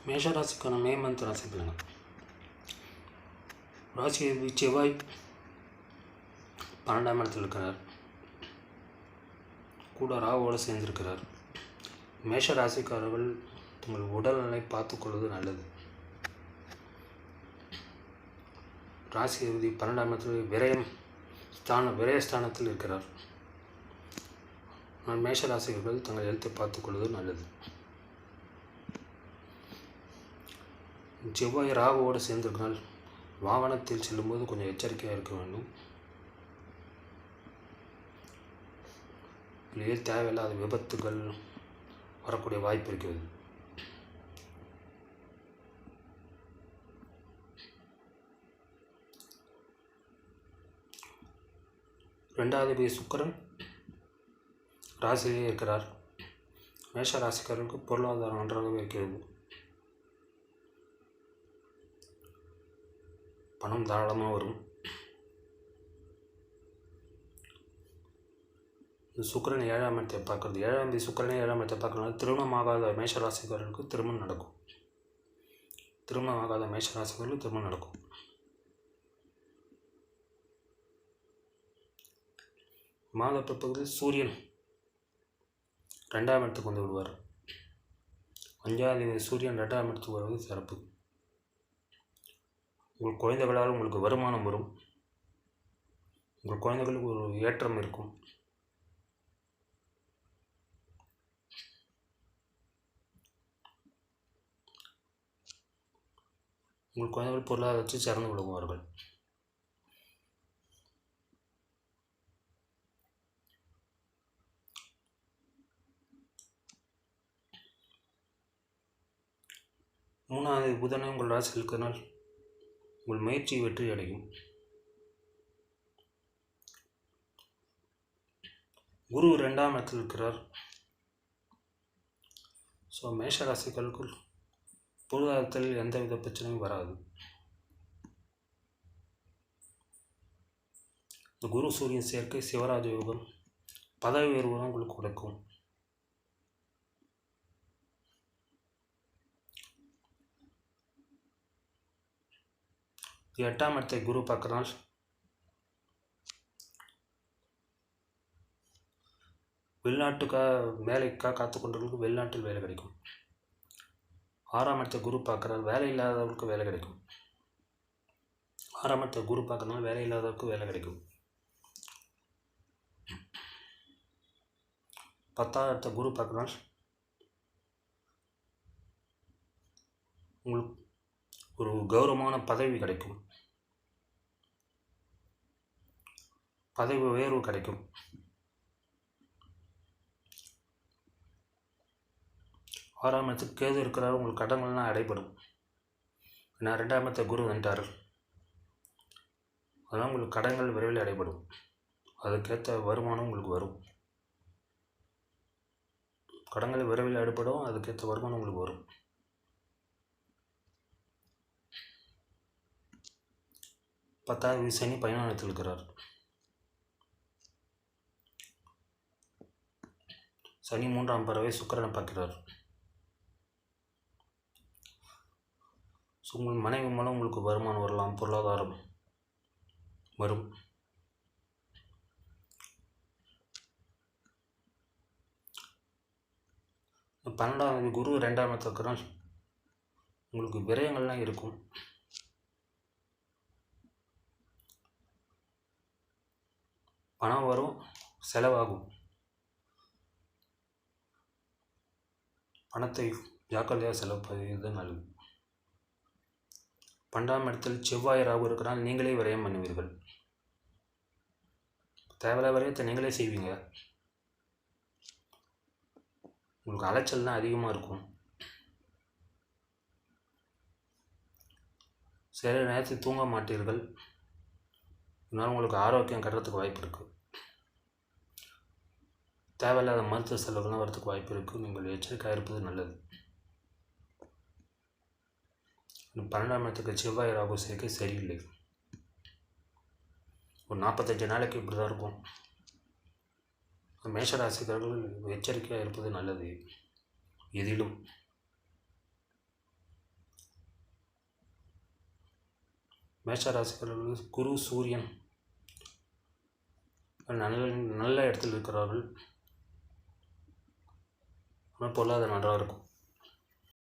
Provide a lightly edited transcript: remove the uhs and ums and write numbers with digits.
மேஷராசிக்கான May month ராசி பலன்கள். ராசி செவ்வாய் 12ஆம் இடத்தில் இருக்கிறார். கூட ராகுவோடு சேர்ந்திருக்கிறார். மேஷ ராசிக்காரர்கள் உங்கள் உடல்நிலை பார்த்துக்கொள்வது நல்லது. ராசி அதிபதி 12ஆம் இடத்தில் விரயஸ்தானத்தில் இருக்கிறார். மேஷ ராசிகள் தங்கள் எழுத்தை பார்த்துக்கொள்வது நல்லது. செவ்வாய் ராகுவோடு சேர்ந்திருக்கிறால் வாகனத்தில் செல்லும்போது கொஞ்சம் எச்சரிக்கையாக இருக்க வேண்டும். இல்லையே தேவையில்லாத விபத்துகள் வரக்கூடிய வாய்ப்பு இருக்கிறது. ரெண்டாவது சுக்கிரன் ராசியிலே இருக்கிறார். மேஷ ராசிக்காரர்களுக்கு பொருளாதாரம் நன்றாகவே இருக்கிறது. பணம் தாராளமாக வரும். சுக்கிரன் 7ஆம் இடத்தை பார்க்குறது. 7ஆம் சுக்கிரனே 7ஆம் இடத்தை பார்க்கறதுனால திருமணமாகாத மேஷராசிக்காரர்களுக்கு திருமணம் நடக்கும். திருமணமாகாத மேஷராசிக்காரர்களுக்கு திருமணம் நடக்கும். மாத பிற்பகுதியில் சூரியன் 2ஆம் இடத்துக்கு வந்து விடுவார். 5ஆம் சூரியன் 2ஆம் இடத்துக்கு வருவது சிறப்பு. உங்கள் குழந்தைகளால் உங்களுக்கு வருமானம் வரும். உங்கள் குழந்தைகளுக்கு ஒரு ஏற்றம் இருக்கும். உங்கள் குழந்தைகள் பொருளாதாரத்தை சிறந்து விளங்குவார்கள். மூணாவது புதனை உங்கள் ராசியில் இருக்கிறனால் உங்கள் முயற்சி வெற்றி அடையும். குரு 2ஆம் இடத்தில் இருக்கிறார். ஸோ மேஷ ராசிகளுக்குள் பொருளாதாரத்தில் எந்தவித பிரச்சனையும் வராது. இந்த குரு சூரியன் சேர்க்கை சிவராஜ யோகம், பதவி உயர்வு உங்களுக்கு கொடுக்கும். எட்டாம் இடத்தை குரு பார்க்கறனால் வேலைக்காக காத்துக்கொண்டவர்களுக்கு வெளிநாட்டில் வேலை கிடைக்கும். 6ஆம் இடத்தை குரு பார்க்கறால் வேலை இல்லாதவர்களுக்கு வேலை கிடைக்கும். 6ஆம் இடத்தை குரு பார்க்கறதுனால வேலை இல்லாதவருக்கு வேலை கிடைக்கும். 10ஆம் இடத்தை குரு பார்க்கறதுனால உங்களுக்கு ஒரு கௌரவமான பதவி கிடைக்கும். பதவி உயர்வு கிடைக்கும். 6ஆம் இடத்துக்கு கேது இருக்கிறார். உங்களுக்கு கடன்கள்லாம் அடைபடும். ஏன்னா 2ஆம் இடத்தை குரு வந்துட்டார். அதனால் உங்களுக்கு கடன்கள் விரைவில் அடைபடும். அதுக்கேற்ற வருமானம் உங்களுக்கு வரும். கடன்கள் விரைவில் அடைபடும். அதுக்கேற்ற வருமானம் உங்களுக்கு வரும். பத்தாவது சனி 11ஆம் இடத்தில் இருக்கிறார். சனி 3ஆம் பறவை சுக்கிரனை பார்க்கிறார். ஸோ உங்கள் மனைவி மூலம் உங்களுக்கு வருமானம் வரலாம். பொருளாதாரம் வரும். இந்த 12ஆம் குரு 2ஆம் இடத்தில் இருக்கிறால் உங்களுக்கு விரயங்கள்லாம் இருக்கும். பணம் வரும், செலவாகும். பணத்தை ஜாக்கிரதையாக செலவு பண்ணுறது நல்லது. 12ஆம் இடத்தில் செவ்வாய் ராகு இருக்கிறனால் நீங்களே விரயம் பண்ணுவீர்கள். தேவையில்ல விரயத்தை நீங்களே செய்வீங்க. உங்களுக்கு அலைச்சல் தான் அதிகமாக இருக்கும். சில நேரத்தில் தூங்க மாட்டீர்கள். இதனால் உங்களுக்கு ஆரோக்கியம் கட்டுறதுக்கு வாய்ப்பு இருக்குது. தேவையில்லாத மருத்துவ செலவுகள்லாம் வரத்துக்கு வாய்ப்பு இருக்குது. நீங்கள் எச்சரிக்கையாக இருப்பது நல்லது. 12ஆம் இடத்துக்கு செவ்வாய் ராகு சேர்க்கை சரியில்லை. ஒரு 45 நாளைக்கு இப்படி தான் இருக்கும். மேஷராசிக்காரர்கள் எச்சரிக்கையாக இருப்பது நல்லது. எதிலும் மேஷ ராசிக்காரர்கள் குரு சூரியன் நல்ல இடத்தில் இருக்கிறார்கள். ஆனால் பொருளாதாரம் நன்றாக இருக்கும்.